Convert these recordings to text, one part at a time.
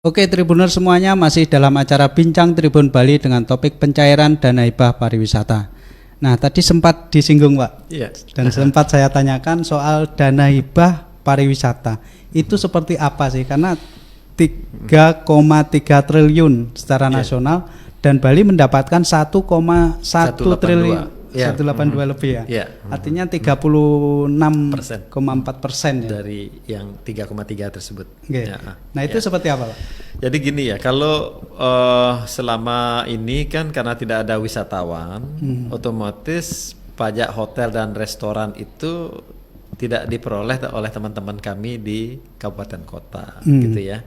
Oke, Tribuners semuanya, masih dalam acara Bincang Tribun Bali dengan topik pencairan dana hibah pariwisata. Nah, tadi sempat disinggung, Pak. Iya. Dan sempat saya tanyakan soal dana hibah pariwisata. Itu seperti apa sih? Karena 3,3 triliun secara nasional dan Bali mendapatkan 1,1 triliun. 182 lebih ya. Ya. Artinya 36,4% ya. Dari yang 3,3 tersebut. Okay. Ya. Nah, itu seperti apa, Pak? Jadi gini ya, kalau selama ini kan karena tidak ada wisatawan, otomatis pajak hotel dan restoran itu tidak diperoleh oleh teman-teman kami di kabupaten kota, gitu ya.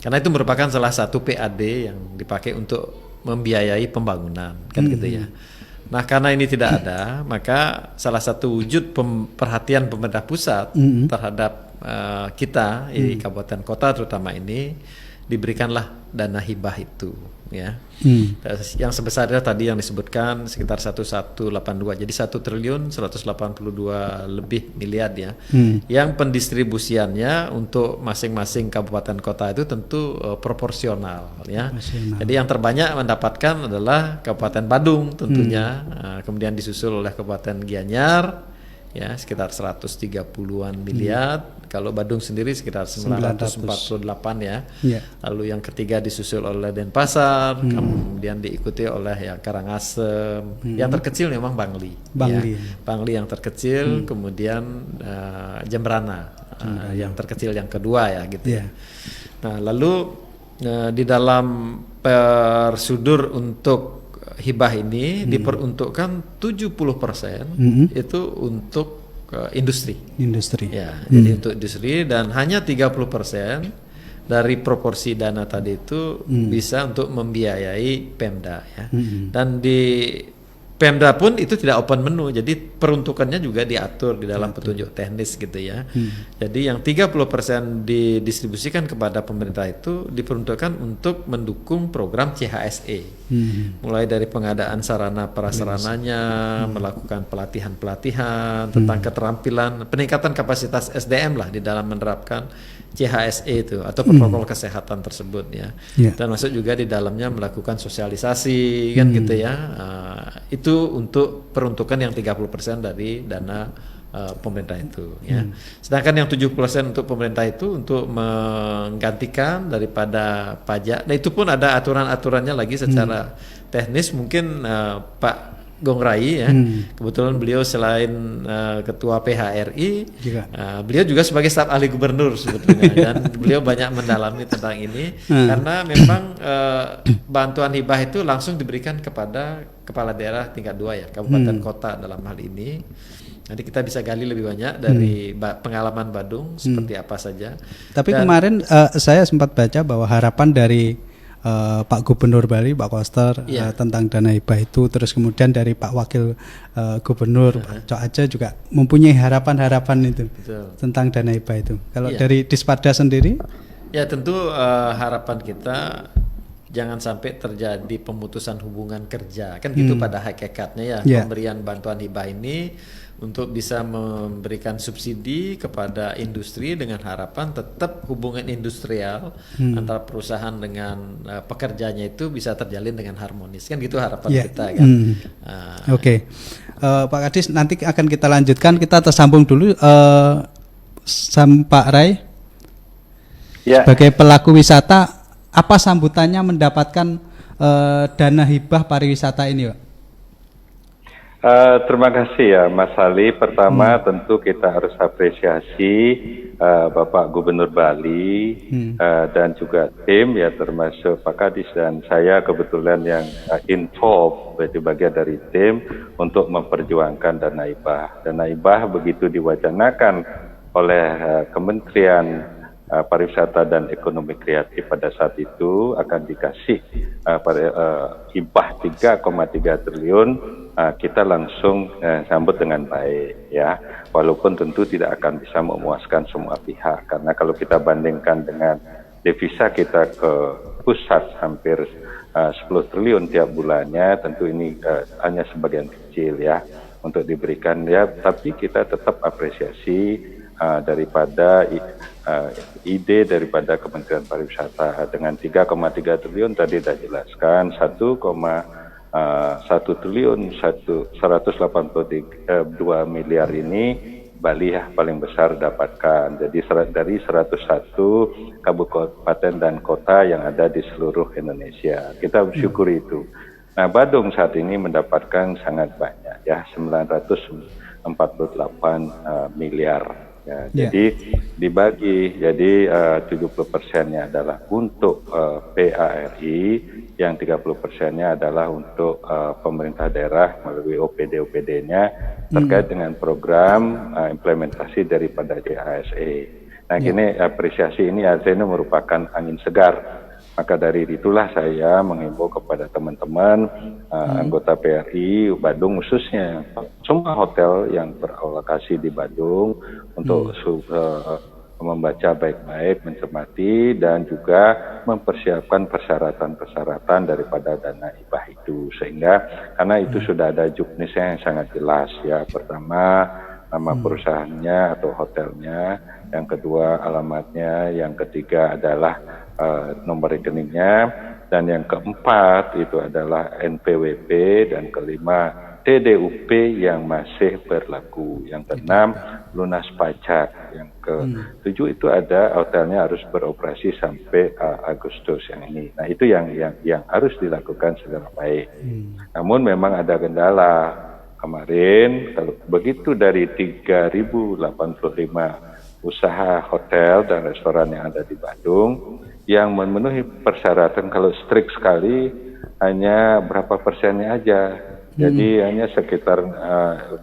Karena itu merupakan salah satu PAD yang dipakai untuk membiayai pembangunan, kan gitu ya. Nah, karena ini tidak ada, maka salah satu wujud perhatian pemerintah pusat terhadap kita di kabupaten kota terutama ini, diberikanlah dana hibah itu, ya. Yang sebesarnya tadi yang disebutkan sekitar 1182, jadi 1.182 lebih miliar ya. Yang pendistribusiannya untuk masing-masing kabupaten kota itu tentu proporsional ya. Jadi yang terbanyak mendapatkan adalah Kabupaten Badung tentunya, kemudian disusul oleh Kabupaten Gianyar ya sekitar 130-an miliar. Kalau Badung sendiri sekitar 948 ya. Lalu yang ketiga disusul oleh Denpasar, kemudian diikuti oleh ya Karangasem. Yang terkecil memang Bangli. Ya. Bangli yang terkecil, kemudian Jembrana yang terkecil yang kedua ya gitu. Ya. Nah, lalu di dalam persudur untuk hibah ini diperuntukkan 70% itu untuk industri. Ya, jadi untuk industri, dan hanya 30% dari proporsi dana tadi itu bisa untuk membiayai Pemda ya. Dan di Pemda pun itu tidak open menu, jadi peruntukannya juga diatur di dalam petunjuk teknis gitu ya. Jadi yang 30% didistribusikan kepada pemerintah itu diperuntukkan untuk mendukung program CHSE. Mulai dari pengadaan sarana prasarananya, melakukan pelatihan-pelatihan tentang keterampilan, peningkatan kapasitas SDM lah di dalam menerapkan CHSE itu atau protokol kesehatan tersebut ya. Dan masuk juga di dalamnya melakukan sosialisasi kan gitu ya. Itu untuk peruntukan yang 30% dari dana pemerintah itu ya. Sedangkan yang 70% untuk pemerintah itu untuk menggantikan daripada pajak. Nah, itu pun ada aturan-aturannya lagi secara teknis, mungkin Pak Gongrai ya, kebetulan beliau selain ketua PHRI, beliau juga sebagai staf ahli gubernur sebetulnya, dan beliau banyak mendalami tentang ini karena memang bantuan hibah itu langsung diberikan kepada kepala daerah tingkat 2 ya, kabupaten kota dalam hal ini. Nanti kita bisa gali lebih banyak dari pengalaman Badung seperti apa saja. Tapi kemarin saya sempat baca bahwa harapan dari Pak Gubernur Bali, Pak Koster, tentang dana hibah itu, terus kemudian dari Pak Wakil Gubernur Pak Cok Aja juga mempunyai harapan-harapan itu tentang dana hibah itu. Kalau dari Dispada sendiri? Ya tentu harapan kita jangan sampai terjadi pemutusan hubungan kerja, kan gitu pada hakikatnya ya. Pemberian bantuan hibah ini untuk bisa memberikan subsidi kepada industri dengan harapan tetap hubungan industrial antara perusahaan dengan pekerjanya itu bisa terjalin dengan harmonis, kan gitu harapan kita kan. Oke. Pak Kadis, nanti akan kita lanjutkan, kita tersambung dulu sama Pak Rai. Sebagai pelaku wisata, apa sambutannya mendapatkan dana hibah pariwisata ini, Pak? Terima kasih ya Mas Ali. Pertama tentu kita harus apresiasi Bapak Gubernur Bali dan juga tim ya, termasuk Pak Kadis dan saya kebetulan yang involved berarti bagian dari tim untuk memperjuangkan dana hibah. Dana hibah begitu diwacanakan oleh Kementerian Pariwisata dan Ekonomi Kreatif pada saat itu akan dikasih hibah 3,3 triliun. Kita langsung sambut dengan baik ya, walaupun tentu tidak akan bisa memuaskan semua pihak, karena kalau kita bandingkan dengan devisa kita ke pusat hampir 10 triliun tiap bulannya, tentu ini hanya sebagian kecil ya untuk diberikan ya, tapi kita tetap apresiasi daripada ide daripada Kementerian Pariwisata dengan 3,3 triliun tadi sudah jelaskan 1,1 triliun 182 miliar ini Bali paling besar dapatkan. Jadi dari 101 kabupaten dan kota yang ada di seluruh Indonesia. Kita bersyukuri itu. Nah, Badung saat ini mendapatkan sangat banyak ya, 948 miliar. Ya, jadi dibagi, jadi 70%-nya adalah untuk PARI, yang 30%-nya adalah untuk pemerintah daerah melalui OPD-OPD-nya terkait dengan program implementasi daripada JASE. Nah, kini apresiasi ini artinya merupakan angin segar. Maka dari itulah saya mengimbau kepada teman-teman anggota PRI Badung khususnya semua hotel yang beralokasi di Badung untuk membaca baik-baik, mencermati dan juga mempersiapkan persyaratan-persyaratan daripada dana hibah itu, sehingga karena itu sudah ada juknisnya yang sangat jelas ya. Pertama nama perusahaannya atau hotelnya, yang kedua alamatnya, yang ketiga adalah nomor rekeningnya, dan yang keempat itu adalah NPWP, dan kelima TDUP yang masih berlaku, yang keenam lunas pajak, yang ketujuh itu ada hotelnya harus beroperasi sampai Agustus yang ini. Nah, itu yang harus dilakukan secara baik. Namun memang ada kendala. Kemarin kalau begitu dari 3.085 usaha hotel dan restoran yang ada di Badung yang memenuhi persyaratan, kalau strict sekali hanya berapa persennya aja. Jadi hanya sekitar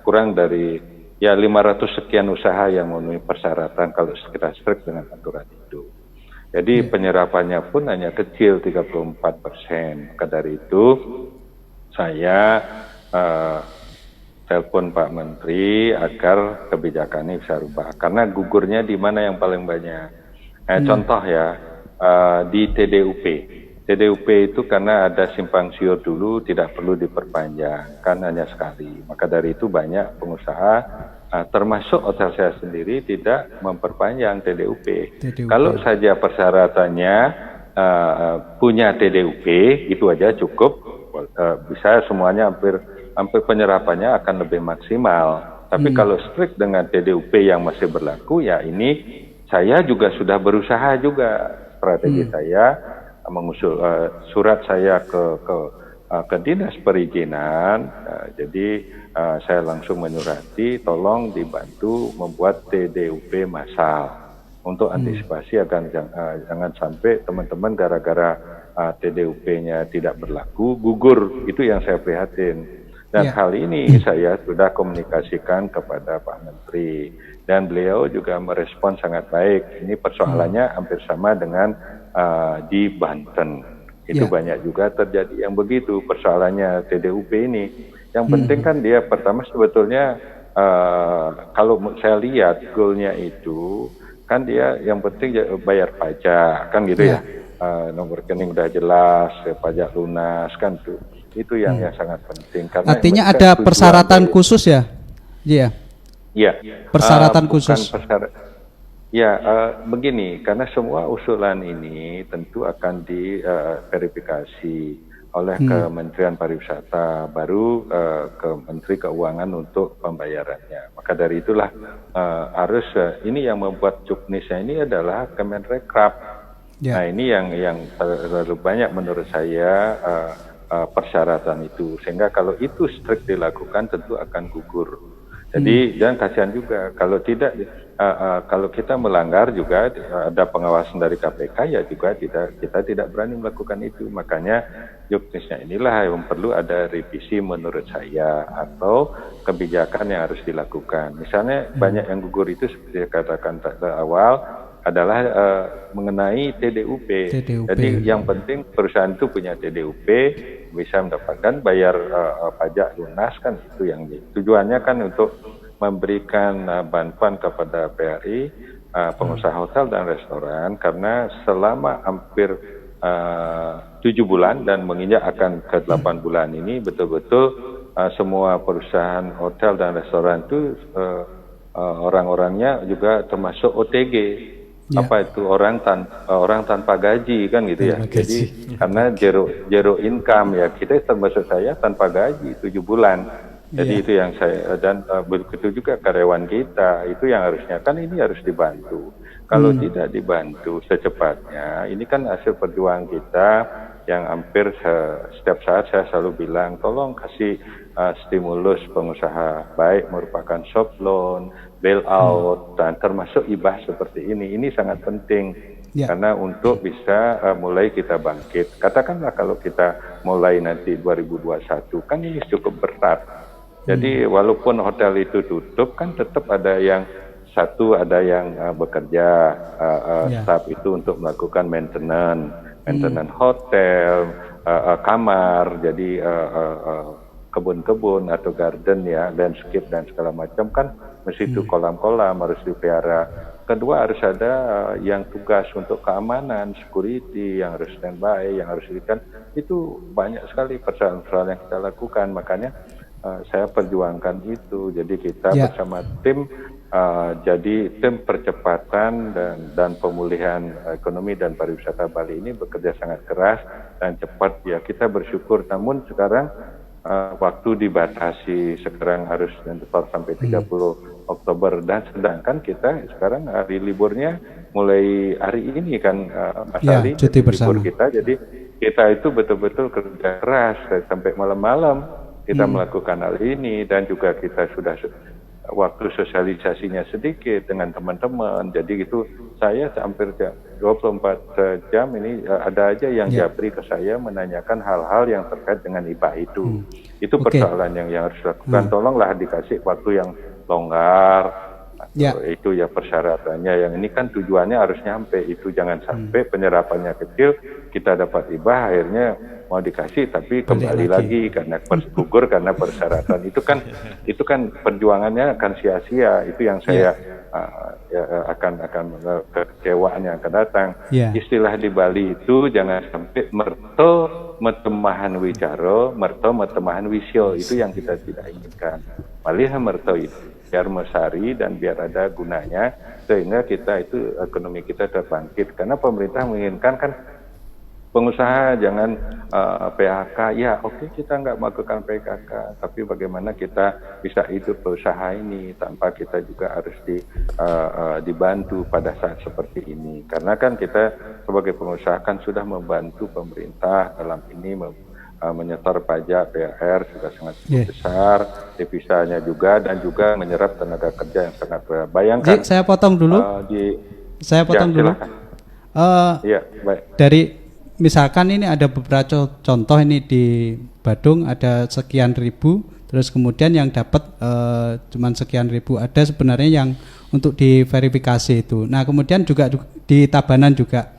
kurang dari 500 sekian usaha yang memenuhi persyaratan kalau kita strict dengan aturan itu. Jadi penyerapannya pun hanya kecil 34%. Maka dari itu saya telepon Pak Menteri agar kebijakan ini bisa rubah. Karena gugurnya di mana yang paling banyak. Contoh ya, di TDUP. TDUP itu karena ada simpang siur dulu tidak perlu diperpanjang, kan hanya sekali. Maka dari itu banyak pengusaha, termasuk hotel saya sendiri tidak memperpanjang TDUP. Kalau saja persyaratannya punya TDUP, itu aja cukup, bisa semuanya hampir penyerapannya akan lebih maksimal. Tapi kalau strict dengan TDUP yang masih berlaku, ya ini saya juga sudah berusaha juga. Strategi saya mengusul surat saya ke dinas perizinan. Jadi saya langsung menyurati tolong dibantu membuat TDUP massal untuk antisipasi agar jangan sampai teman-teman gara-gara TDUP-nya tidak berlaku gugur. Itu yang saya prihatin. Dan hal ini saya sudah komunikasikan kepada Pak Menteri, dan beliau juga merespon sangat baik. Ini persoalannya hampir sama dengan di Banten. Itu banyak juga terjadi yang begitu persoalannya TDUP ini. Yang penting kan dia pertama sebetulnya kalau saya lihat goalnya itu kan dia yang penting bayar pajak kan gitu ya. Nomor rekening udah jelas, pajak lunas kan tuh. Itu yang sangat penting. Karena artinya ada persyaratan khusus ya? Iya. Iya. Persyaratan khusus. Begini, karena semua usulan ini tentu akan diverifikasi oleh Kementerian Pariwisata, baru ke Menteri Keuangan untuk pembayarannya. Maka dari itulah harus ini yang membuat juknisnya ini adalah Kemenrekrab. Nah, ini yang terlalu banyak menurut saya persyaratan itu, sehingga kalau itu strict dilakukan tentu akan gugur. Jadi dan kasihan juga kalau tidak kalau kita melanggar juga ada pengawasan dari KPK, ya juga kita tidak berani melakukan itu. Makanya juknisnya inilah yang perlu ada revisi menurut saya, atau kebijakan yang harus dilakukan. Misalnya banyak yang gugur itu seperti katakan awal adalah mengenai TDUP. Jadi yang penting perusahaan itu punya TDUP, bisa mendapatkan bayar pajak lunas kan, itu yang tujuannya kan untuk memberikan bantuan kepada PRI, pengusaha hotel dan restoran, karena selama hampir 7 bulan dan menginjak akan ke 8 bulan ini betul-betul semua perusahaan hotel dan restoran itu orang-orangnya juga termasuk OTG. Apa itu orang tanpa gaji kan gitu ya. Jadi karena zero income ya, kita termasuk saya tanpa gaji 7 bulan. Jadi itu yang saya, dan begitu juga karyawan kita, itu yang harusnya kan ini harus dibantu. Kalau tidak dibantu secepatnya, ini kan hasil perjuangan kita yang hampir setiap saat saya selalu bilang, tolong kasih stimulus pengusaha, baik merupakan soft loan, bailout, dan termasuk hibah seperti ini. Ini sangat penting karena untuk bisa mulai kita bangkit. Katakanlah kalau kita mulai nanti 2021, kan ini cukup berat. Jadi walaupun hotel itu tutup, kan tetap ada yang bekerja, staff itu untuk melakukan maintenance hotel, kamar, jadi kebun-kebun atau garden ya, landscape dan segala macam kan mesti itu kolam-kolam harus dipelihara. Kedua harus ada yang tugas untuk keamanan, security yang harus standby, yang harus diberikan. Itu banyak sekali persoalan-persoalan yang kita lakukan, makanya saya perjuangkan itu. Jadi kita bersama tim, jadi tim percepatan dan pemulihan ekonomi dan pariwisata Bali ini bekerja sangat keras dan cepat ya. Kita bersyukur, namun sekarang waktu dibatasi, sekarang harus sampai 30 Oktober, dan sedangkan kita sekarang hari liburnya mulai hari ini kan Mas Ali, cuti bersama libur kita. Jadi kita itu betul-betul kerja keras sampai malam-malam kita melakukan hal ini, dan juga kita sudah waktu sosialisasinya sedikit dengan teman-teman. Jadi itu saya hampir 24 jam ini ada aja yang japri ke saya menanyakan hal-hal yang terkait dengan hibah itu. Itu persoalan yang harus dilakukan. Tolonglah dikasih waktu yang longgar. Itu ya persyaratannya. Yang ini kan tujuannya harus nyampe. Itu jangan sampai penyerapannya kecil, kita dapat hibah akhirnya mau dikasih tapi kembali lagi karena gugur karena persyaratan. Itu kan perjuangannya akan sia-sia. Itu yang saya akan kekecewaan yang akan datang. Istilah di Bali itu jangan sampai merto metemahan wicaro, merto metemahan wisyo. Itu yang kita tidak inginkan. Malih merto itu biar mesari dan biar ada gunanya, sehingga kita itu ekonomi kita terbangkit. Karena pemerintah menginginkan kan pengusaha jangan PHK. Ya oke, kita nggak melakukan PKK, tapi bagaimana kita bisa hidup berusaha ini tanpa kita juga harus dibantu pada saat seperti ini. Karena kan kita sebagai pengusaha kan sudah membantu pemerintah dalam ini menyetor pajak PHR juga sangat besar, devisanya juga, dan juga menyerap tenaga kerja yang sangat besar. Bayangkan. Saya potong dulu. Baik. Dari misalkan ini ada beberapa contoh ini di Badung ada sekian ribu, terus kemudian yang dapat cuman sekian ribu. Ada sebenarnya yang untuk diverifikasi itu. Nah kemudian juga di Tabanan juga.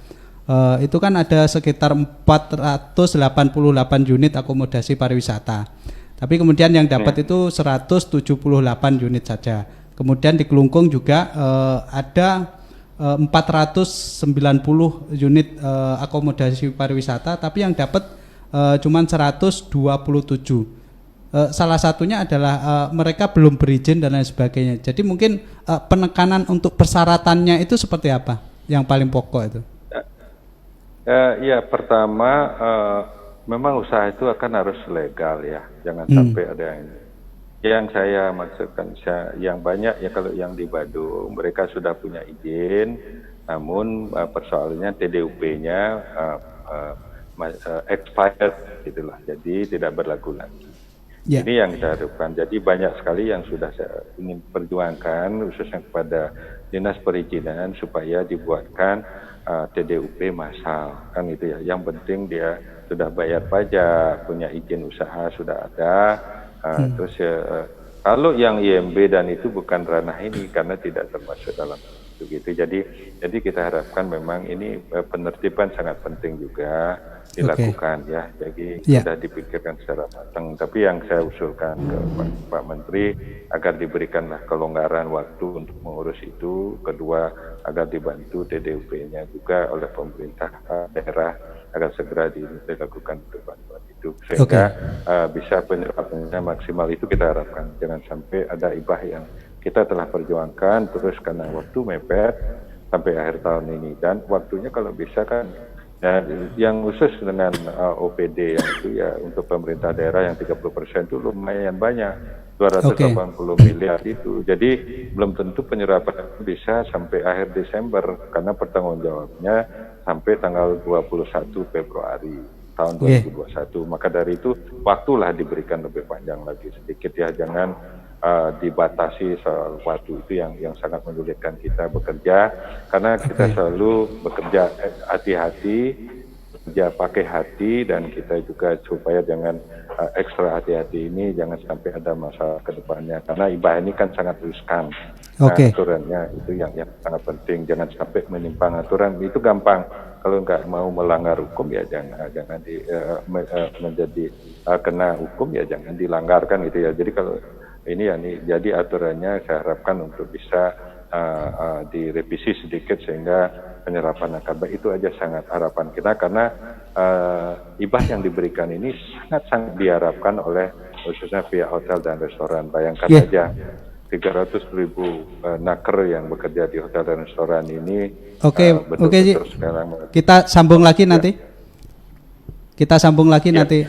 Itu kan ada sekitar 488 unit akomodasi pariwisata. Tapi kemudian yang dapat itu 178 unit saja. Kemudian di Kelungkung juga ada 490 unit akomodasi pariwisata, tapi yang dapat cuma 127. Salah satunya adalah mereka belum berizin dan lain sebagainya. Jadi mungkin penekanan untuk persyaratannya itu seperti apa? Yang paling pokok itu? Ya pertama memang usaha itu akan harus legal ya, jangan sampai ada yang saya maksudkan yang banyak ya. Kalau yang di Badung mereka sudah punya izin, namun persoalannya TDUP-nya expired gitulah, jadi tidak berlaku lagi. Ini yang kita harapkan. Jadi banyak sekali yang sudah saya ingin perjuangkan khususnya kepada Dinas Perizinan supaya dibuatkan TDUP massal kan itu ya. Yang penting dia sudah bayar pajak, punya izin usaha sudah ada. Terus kalau yang IMB dan itu bukan ranah ini karena tidak termasuk dalam itu gitu. Jadi kita harapkan memang ini penertiban sangat penting juga dilakukan ya. Jadi sudah dipikirkan secara matang. Tapi yang saya usulkan ke Pak Menteri agar diberikanlah kelonggaran waktu untuk mengurus itu. Kedua, agar dibantu TDUP-nya juga oleh pemerintah daerah agar segera dilakukan bantuan itu sehingga bisa penyerapannya maksimal. Itu kita harapkan. Jangan sampai ada hibah yang kita telah perjuangkan terus karena waktu mepet sampai akhir tahun ini, dan waktunya kalau bisa kan ya, yang khusus dengan OPD yang itu ya untuk pemerintah daerah yang 30% itu lumayan banyak, 280 miliar itu. Jadi belum tentu penyerapan bisa sampai akhir Desember karena pertanggungjawabnya sampai tanggal 21 Februari tahun 2021. Maka dari itu waktulah diberikan lebih panjang lagi sedikit ya, jangan dibatasi soal waktu itu yang sangat menyulitkan kita bekerja, karena kita selalu bekerja hati-hati, bekerja pakai hati, dan kita juga supaya jangan ekstra hati-hati ini jangan sampai ada masalah ke depannya, karena IBAH ini kan sangat riskan. Aturannya itu yang sangat penting, jangan sampai menyimpang aturan. Itu gampang, kalau nggak mau melanggar hukum ya jangan menjadi kena hukum ya jangan dilanggarkan gitu ya. Jadi kalau ini ya nih, jadi aturannya saya harapkan untuk bisa direvisi sedikit sehingga penyerapan nasabah itu aja sangat harapan kita, karena IBAH yang diberikan ini sangat diharapkan oleh khususnya pihak hotel dan restoran. Bayangkan aja 300.000 naker yang bekerja di hotel dan restoran ini. Sekarang kita sambung lagi nanti. Kita sambung lagi nanti